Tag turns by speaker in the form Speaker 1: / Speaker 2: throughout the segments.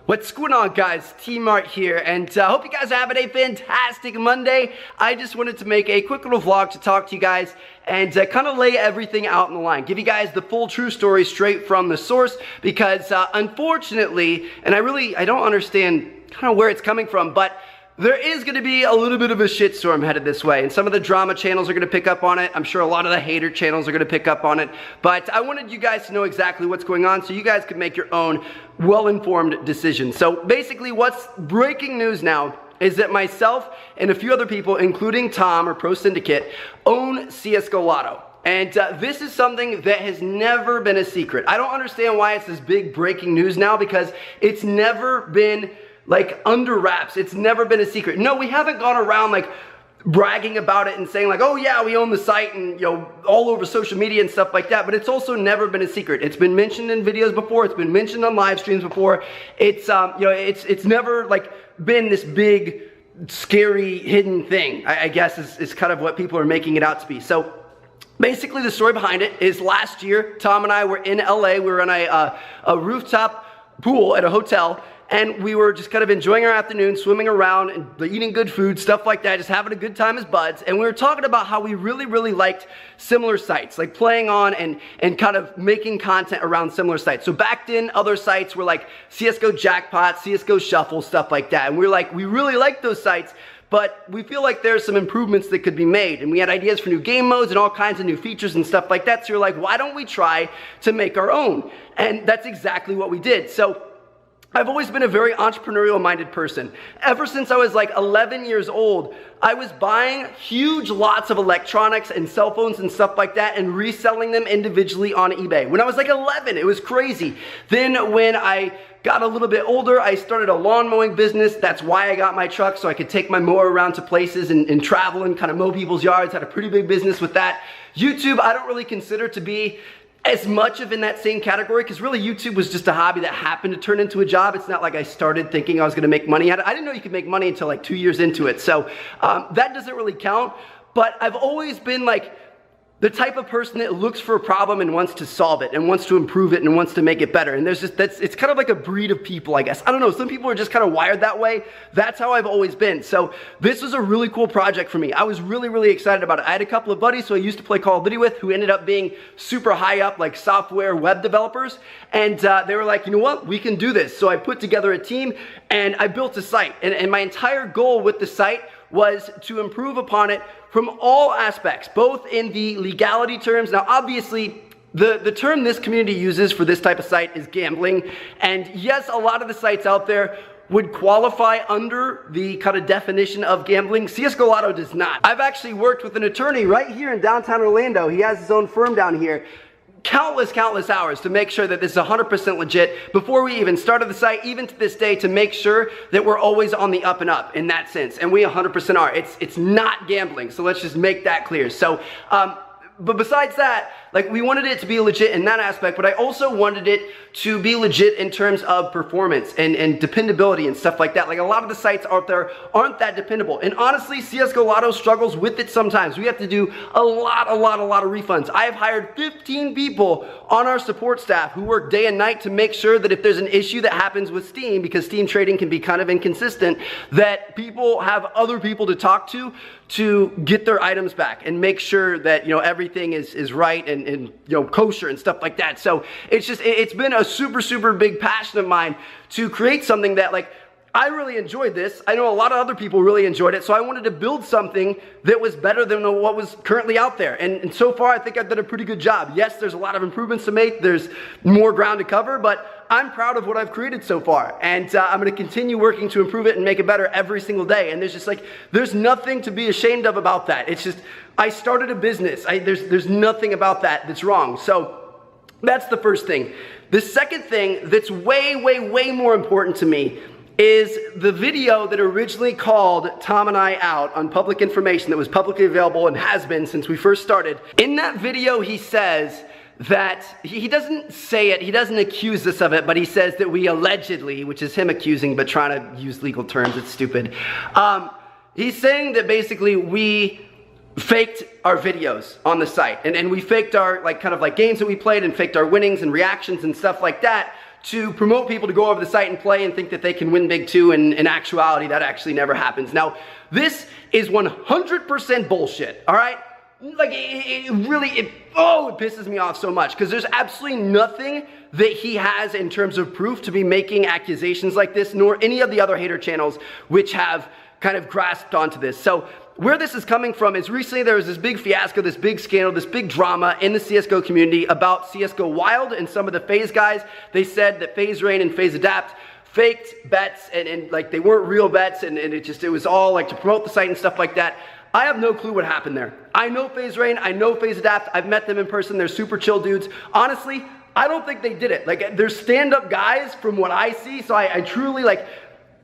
Speaker 1: What's going on, guys? Tmartn here, and I hope you guys are having a fantastic Monday. I just wanted to make a quick little vlog to talk to you guys and kind of lay everything out in the line. Give you guys the full true story straight from the source because unfortunately, and I don't understand kind of where it's coming from, but there is going to be a little bit of a shitstorm headed this way, and some of the drama channels are going to pick up on it. I'm sure a lot of the hater channels are going to pick up on it, but I wanted you guys to know exactly what's going on so you guys could make your own well-informed decision. So basically what's breaking news now is that myself and a few other people, including Tom or Pro Syndicate, own Csgo Lotto. And this is something that has never been a secret. I don't understand why it's this big breaking news now, because it's never been like under wraps. It's never been a secret. No, we haven't gone around like bragging about it and saying like, oh yeah, we own the site, and all over social media and stuff like that, but it's also never been a secret. It's been mentioned in videos before, it's been mentioned on live streams before. It's it's never like been this big scary hidden thing, I guess is kind of what people are making it out to be. So basically the story behind it is last year Tom and I were in LA. We were on a rooftop pool at a hotel, and we were just kind of enjoying our afternoon, swimming around and eating good food, stuff like that, just having a good time as buds. And we were talking about how we really liked similar sites, like playing on and kind of making content around similar sites. So back then, other sites were like CSGO Jackpot, CSGO Shuffle, stuff like that. And we were like, we really like those sites, but we feel like there's some improvements that could be made. And we had ideas for new game modes and all kinds of new features and stuff like that. So we're like, why don't we try to make our own? And that's exactly what we did. So I've always been a very entrepreneurial-minded person. Ever since I was like 11 years old, I was buying huge lots of electronics and cell phones and stuff like that and reselling them individually on eBay. When I was like 11, it was crazy. Then when I got a little bit older, I started a lawn mowing business. That's why I got my truck, so I could take my mower around to places and travel and kind of mow people's yards. Had a pretty big business with that. YouTube, I don't really consider to be as much of in that same category, because really YouTube was just a hobby that happened to turn into a job. It's not like I started thinking I was going to make money at it. I didn't know you could make money until like 2 years into it. So that doesn't really count. But I've always been like the type of person that looks for a problem and wants to solve it and wants to improve it and wants to make it better. And it's kind of like a breed of people, I guess. I don't know, some people are just kind of wired that way. That's how I've always been. So this was a really cool project for me. I was really excited about it. I had a couple of buddies who I used to play Call of Duty with who ended up being super high up, like software web developers. And they were like, you know what, we can do this. So I put together a team and I built a site. And my entire goal with the site was to improve upon it from all aspects, both in the legality terms. Now, obviously, the term this community uses for this type of site is gambling. And yes, a lot of the sites out there would qualify under the kind of definition of gambling. CSGO Lotto does not. I've actually worked with an attorney right here in downtown Orlando. He has his own firm down here. Countless hours to make sure that this is 100% legit before we even started the site, even to this day, to make sure that we're always on the up and up in that sense. And we 100% are. It's not gambling. So let's just make that clear. So, but besides that, like, we wanted it to be legit in that aspect, but I also wanted it to be legit in terms of performance and dependability and stuff like that. Like, a lot of the sites out there aren't that dependable. And honestly, CSGO Lotto struggles with it sometimes. We have to do a lot of refunds. I have hired 15 people on our support staff who work day and night to make sure that if there's an issue that happens with Steam, because Steam trading can be kind of inconsistent, that people have other people to talk to get their items back and make sure that, everything is right and kosher and stuff like that. So it's been a super big passion of mine to create something that, like, I really enjoyed this. I know a lot of other people really enjoyed it, so I wanted to build something that was better than what was currently out there. And so far, I think I've done a pretty good job. Yes, there's a lot of improvements to make. There's more ground to cover, but I'm proud of what I've created so far. And I'm going to continue working to improve it and make it better every single day. And there's nothing to be ashamed of about that. It's just, I started a business. There's nothing about that that's wrong. So that's the first thing. The second thing that's way more important to me is the video that originally called Tom and I out on public information that was publicly available and has been since we first started. In that video, he says that, he doesn't say it, he doesn't accuse us of it, but he says that we allegedly, which is him accusing but trying to use legal terms, it's stupid. He's saying that basically we faked our videos on the site, and we faked our kind of games that we played, and faked our winnings and reactions and stuff like that to promote people to go over the site and play and think that they can win big too, and in actuality, that actually never happens. Now, this is 100% bullshit, all right? Like, it pisses me off so much, because there's absolutely nothing that he has in terms of proof to be making accusations like this, nor any of the other hater channels which have kind of grasped onto this. So where this is coming from is recently there was this big fiasco, this big scandal, this big drama in the CSGO community about CSGO Wild and some of the FaZe guys. They said that FaZe Rain and FaZe Adapt faked bets and like they weren't real bets, and it was all like to promote the site and stuff like that. I have no clue what happened there. I know FaZe Rain, I know FaZe Adapt, I've met them in person, they're super chill dudes. Honestly, I don't think they did it. Like, they're stand-up guys from what I see, so I truly, like,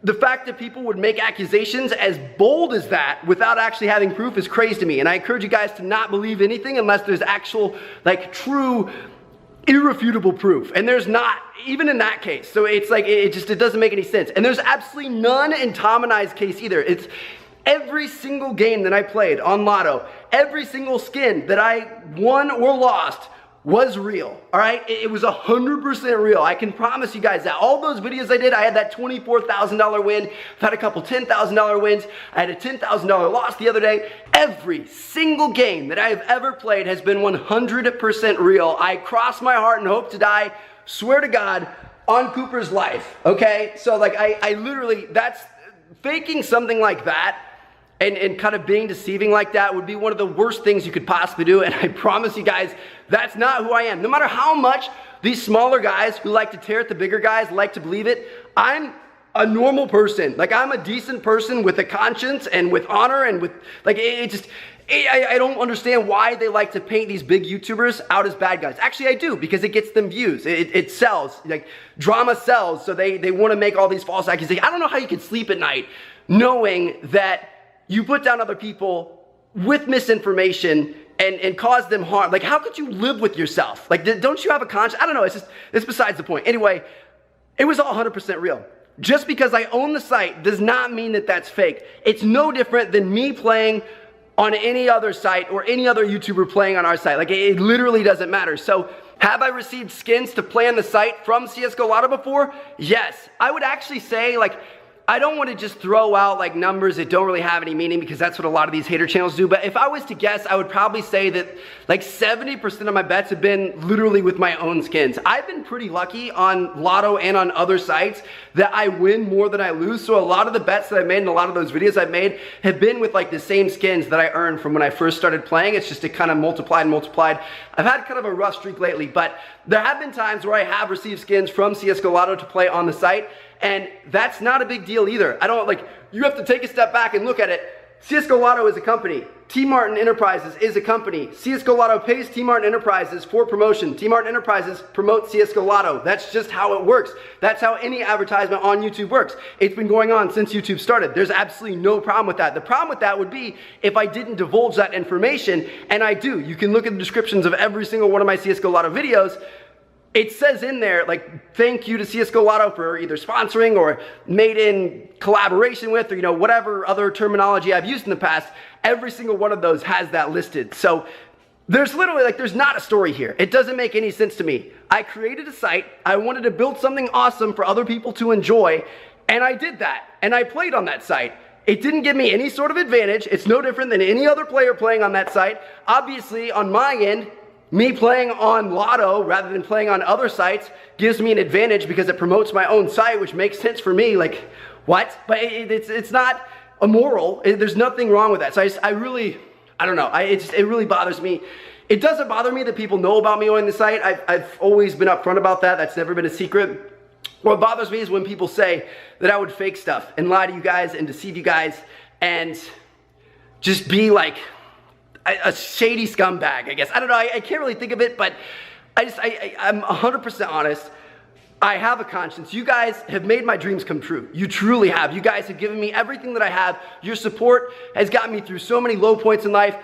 Speaker 1: the fact that people would make accusations as bold as that without actually having proof is crazy to me. And I encourage you guys to not believe anything unless there's actual, like, true, irrefutable proof. And there's not, even in that case. So it's like, it doesn't make any sense. And there's absolutely none in Tom and I's case either. It's every single game that I played on Lotto, every single skin that I won or lost was real, all right? It was 100% real. I can promise you guys that. All those videos I did, I had that $24,000 win. I've had a couple $10,000 wins. I had a $10,000 loss the other day. Every single game that I have ever played has been 100% real. I cross my heart and hope to die, swear to God, on Cooper's life, okay? So like, I literally, that's, faking something like that and kind of being deceiving like that would be one of the worst things you could possibly do. And I promise you guys, that's not who I am. No matter how much these smaller guys who like to tear at the bigger guys like to believe it, I'm a normal person. Like, I'm a decent person with a conscience and with honor and with, like, I don't understand why they like to paint these big YouTubers out as bad guys. Actually, I do, because it gets them views. It sells. Like, drama sells, so they want to make all these false accusations. I don't know how you can sleep at night knowing that you put down other people with misinformation and cause them harm. Like, how could you live with yourself? Like, don't you have a conscience? I don't know. It's besides the point. Anyway, it was all 100% real. Just because I own the site does not mean that that's fake. It's no different than me playing on any other site or any other YouTuber playing on our site. Like, it literally doesn't matter. So, have I received skins to play on the site from CSGO Lotto before? Yes. I would actually say, like, I don't want to just throw out like numbers that don't really have any meaning, because that's what a lot of these hater channels do. But if I was to guess, I would probably say that like 70% of my bets have been literally with my own skins. I've been pretty lucky on Lotto and on other sites that I win more than I lose. So a lot of the bets that I made and a lot of those videos I've made have been with like the same skins that I earned from when I first started playing. It's just it kind of multiplied and multiplied. I've had kind of a rough streak lately, but there have been times where I have received skins from CSGO Lotto to play on the site. And that's not a big deal either. I don't, like, you have to take a step back and look at it. CSGO Lotto is a company. Tmartn Enterprises is a company. CSGO Lotto pays Tmartn Enterprises for promotion. Tmartn Enterprises promote CSGO Lotto. That's just how it works. That's how any advertisement on YouTube works. It's been going on since YouTube started. There's absolutely no problem with that. The problem with that would be if I didn't divulge that information, and I do. You can look at the descriptions of every single one of my CSGO Lotto videos. It says in there, like, thank you to CSGO Lotto for either sponsoring or made in collaboration with, or, you know, whatever other terminology I've used in the past. Every single one of those has that listed. So there's literally, like, there's not a story here. It doesn't make any sense to me. I created a site. I wanted to build something awesome for other people to enjoy, and I did that. And I played on that site. It didn't give me any sort of advantage. It's no different than any other player playing on that site. Obviously, on my end, me playing on Lotto rather than playing on other sites gives me an advantage because it promotes my own site, which makes sense for me. Like, what? But it's not immoral. There's nothing wrong with that. So I don't know. It really bothers me. It doesn't bother me that people know about me on the site. I've always been upfront about that. That's never been a secret. What bothers me is when people say that I would fake stuff and lie to you guys and deceive you guys and just be like a shady scumbag, I guess. I don't know, I can't really think of it, but I'm 100% honest. I have a conscience. You guys have made my dreams come true. You truly have. You guys have given me everything that I have. Your support has gotten me through so many low points in life,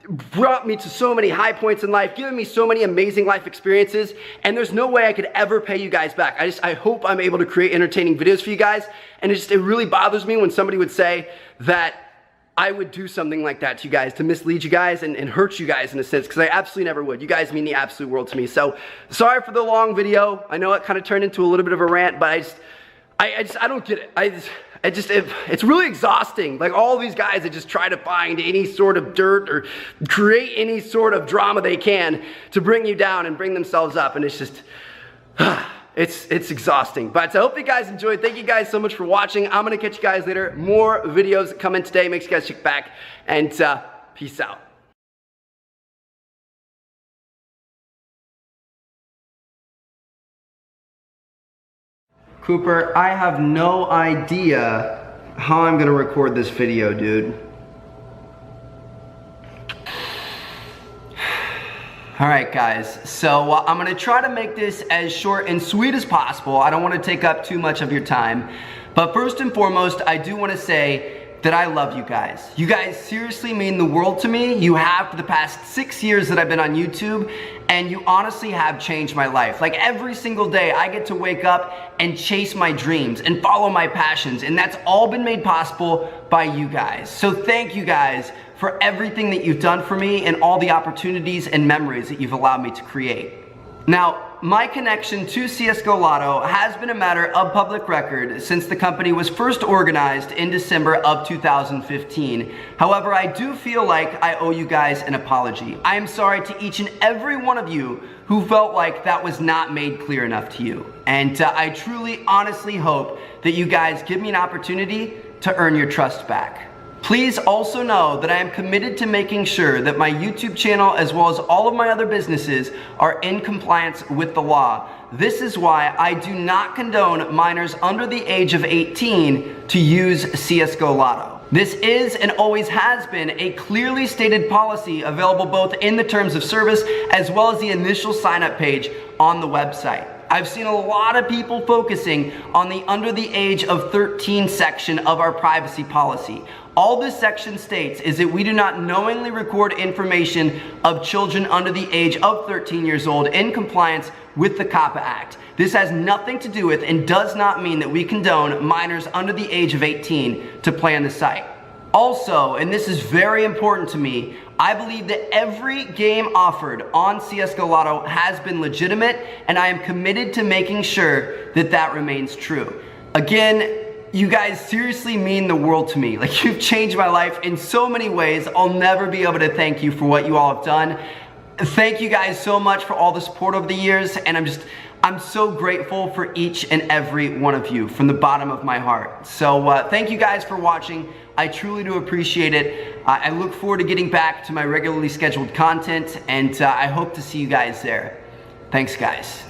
Speaker 1: brought me to so many high points in life, given me so many amazing life experiences, and there's no way I could ever pay you guys back. I hope I'm able to create entertaining videos for you guys, and it really bothers me when somebody would say that I would do something like that to you guys, to mislead you guys and hurt you guys in a sense, because I absolutely never would. You guys mean the absolute world to me. So sorry for the long video. I know it kind of turned into a little bit of a rant, but I don't get it. It's really exhausting. Like all these guys that just try to find any sort of dirt or create any sort of drama they can to bring you down and bring themselves up. And it's just, it's exhausting. But I hope you guys enjoyed. Thank you guys so much for watching. I'm going to catch you guys later. More videos coming today. Make sure you guys check back. And peace out. Cooper, I have no idea how I'm gonna record this video, dude. All right, guys, so I'm gonna try to make this as short and sweet as possible. I don't wanna take up too much of your time. But first and foremost, I do wanna say that I love you guys. You guys seriously mean the world to me. You have for the past 6 years that I've been on YouTube, and you honestly have changed my life. Like every single day, I get to wake up and chase my dreams and follow my passions, and that's all been made possible by you guys. So thank you guys for everything that you've done for me and all the opportunities and memories that you've allowed me to create. Now, my connection to Csgo Lotto has been a matter of public record since the company was first organized in December of 2015. However, I do feel like I owe you guys an apology. I am sorry to each and every one of you who felt like that was not made clear enough to you. And I truly, honestly hope that you guys give me an opportunity to earn your trust back. Please also know that I am committed to making sure that my YouTube channel as well as all of my other businesses are in compliance with the law. This is why I do not condone minors under the age of 18 to use Csgo Lotto. This is and always has been a clearly stated policy available both in the terms of service as well as the initial sign-up page on the website. I've seen a lot of people focusing on the under the age of 13 section of our privacy policy. All this section states is that we do not knowingly record information of children under the age of 13 years old in compliance with the COPPA Act. This has nothing to do with and does not mean that we condone minors under the age of 18 to play on the site. Also, and this is very important to me, I believe that every game offered on Csgo Lotto has been legitimate, and I am committed to making sure that that remains true. Again, you guys seriously mean the world to me. Like, you've changed my life in so many ways. I'll never be able to thank you for what you all have done. Thank you guys so much for all the support over the years, and I'm so grateful for each and every one of you from the bottom of my heart. So thank you guys for watching. I truly do appreciate it. I look forward to getting back to my regularly scheduled content, and I hope to see you guys there. Thanks, guys.